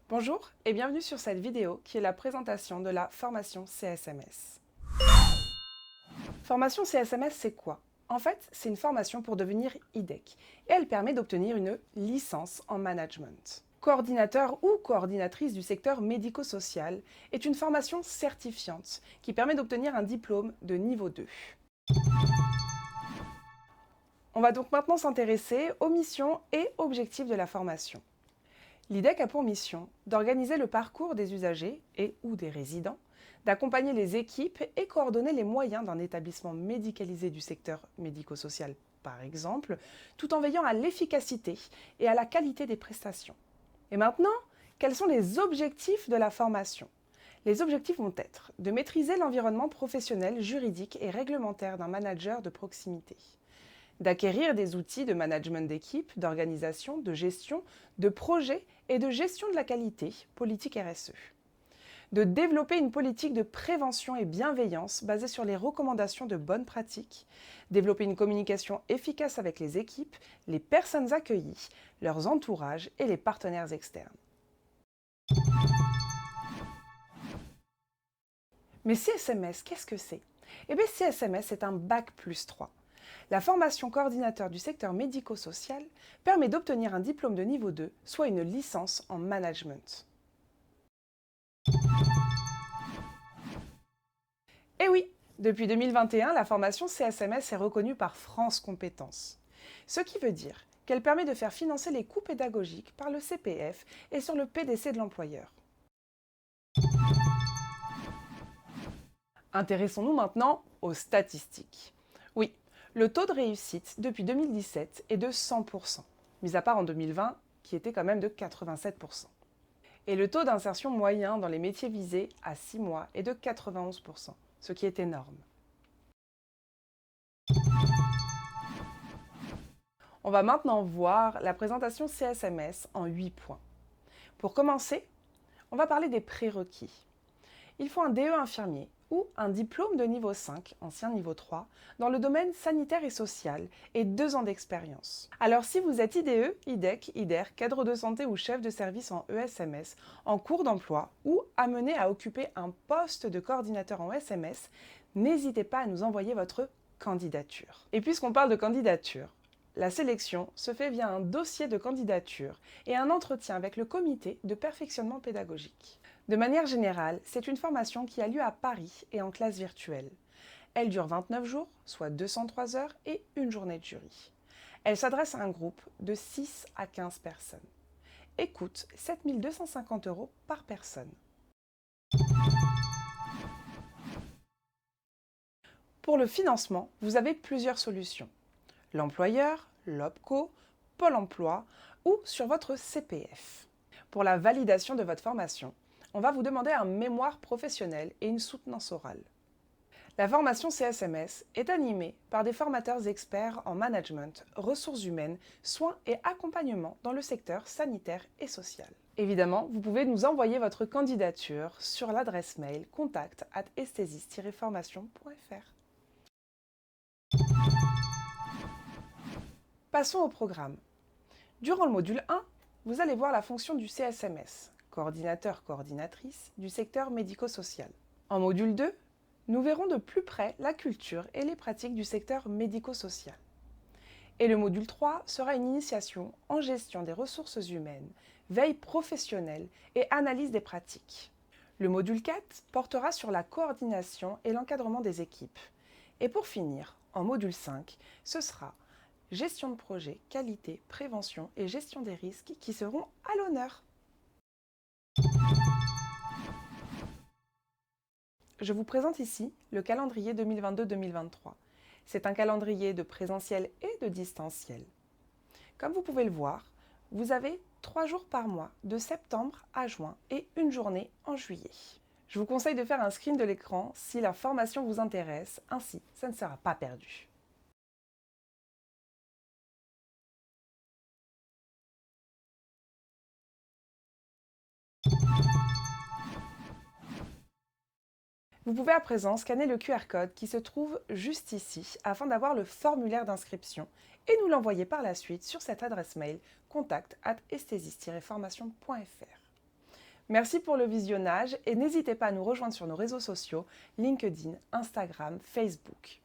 Bonjour et bienvenue sur cette vidéo qui est la présentation de la formation CSMS. Formation CSMS, c'est quoi? En fait, c'est une formation pour devenir IDEC et elle permet d'obtenir une licence en management. Coordinateur ou coordinatrice du secteur médico-social est une formation certifiante qui permet d'obtenir un diplôme de niveau 2. On va donc maintenant s'intéresser aux missions et objectifs de la formation. L'IDEC a pour mission d'organiser le parcours des usagers et ou des résidents, d'accompagner les équipes et coordonner les moyens d'un établissement médicalisé du secteur médico-social, par exemple, tout en veillant à l'efficacité et à la qualité des prestations. Et maintenant, quels sont les objectifs de la formation? Les objectifs vont être de maîtriser l'environnement professionnel, juridique et réglementaire d'un manager de proximité, d'acquérir des outils de management d'équipe, d'organisation, de gestion, de projet et de gestion de la qualité, politique RSE. De développer une politique de prévention et bienveillance basée sur les recommandations de bonnes pratiques, développer une communication efficace avec les équipes, les personnes accueillies, leurs entourages et les partenaires externes. Mais CSMS, qu'est-ce que c'est? Eh bien, CSMS est un bac+3. La formation coordinateur du secteur médico-social permet d'obtenir un diplôme de niveau 2, soit une licence en management. Et oui, depuis 2021, la formation CSMS est reconnue par France Compétences. Ce qui veut dire qu'elle permet de faire financer les coûts pédagogiques par le CPF et sur le PDC de l'employeur. Intéressons-nous maintenant aux statistiques. Oui, le taux de réussite depuis 2017 est de 100%, mis à part en 2020 qui était quand même de 87%. Et le taux d'insertion moyen dans les métiers visés à 6 mois est de 91%, ce qui est énorme. On va maintenant voir la présentation CSMS en 8 points. Pour commencer, on va parler des prérequis. Il faut un DE infirmier ou un diplôme de niveau 5, ancien niveau 3, dans le domaine sanitaire et social et 2 ans d'expérience. Alors si vous êtes IDE, IDEC, IDER, cadre de santé ou chef de service en ESMS, en cours d'emploi ou amené à occuper un poste de coordinateur en SMS, n'hésitez pas à nous envoyer votre candidature. Et puisqu'on parle de candidature, la sélection se fait via un dossier de candidature et un entretien avec le comité de perfectionnement pédagogique. De manière générale, c'est une formation qui a lieu à Paris et en classe virtuelle. Elle dure 29 jours, soit 203 heures et une journée de jury. Elle s'adresse à un groupe de 6 à 15 personnes. Et coûte 7 250 € par personne. Pour le financement, vous avez plusieurs solutions. L'employeur, l'OPCO, Pôle emploi ou sur votre CPF. Pour la validation de votre formation, on va vous demander un mémoire professionnel et une soutenance orale. La formation CSMS est animée par des formateurs experts en management, ressources humaines, soins et accompagnement dans le secteur sanitaire et social. Évidemment, vous pouvez nous envoyer votre candidature sur l'adresse mail contact@esthesis-formation.fr. Passons au programme. Durant le module 1, vous allez voir la fonction du CSMS, coordinateur-coordinatrice du secteur médico-social. En module 2, nous verrons de plus près la culture et les pratiques du secteur médico-social. Et le module 3 sera une initiation en gestion des ressources humaines, veille professionnelle et analyse des pratiques. Le module 4 portera sur la coordination et l'encadrement des équipes. Et pour finir, en module 5, ce sera gestion de projet, qualité, prévention et gestion des risques qui seront à l'honneur. Je vous présente ici le calendrier 2022-2023. C'est un calendrier de présentiel et de distanciel. Comme vous pouvez le voir, vous avez 3 jours par mois, de septembre à juin, et une journée en juillet. Je vous conseille de faire un screen de l'écran si la formation vous intéresse, ainsi ça ne sera pas perdu. Vous pouvez à présent scanner le QR code qui se trouve juste ici afin d'avoir le formulaire d'inscription et nous l'envoyer par la suite sur cette adresse mail contact@esthesis-formation.fr. Merci pour le visionnage et n'hésitez pas à nous rejoindre sur nos réseaux sociaux, LinkedIn, Instagram, Facebook.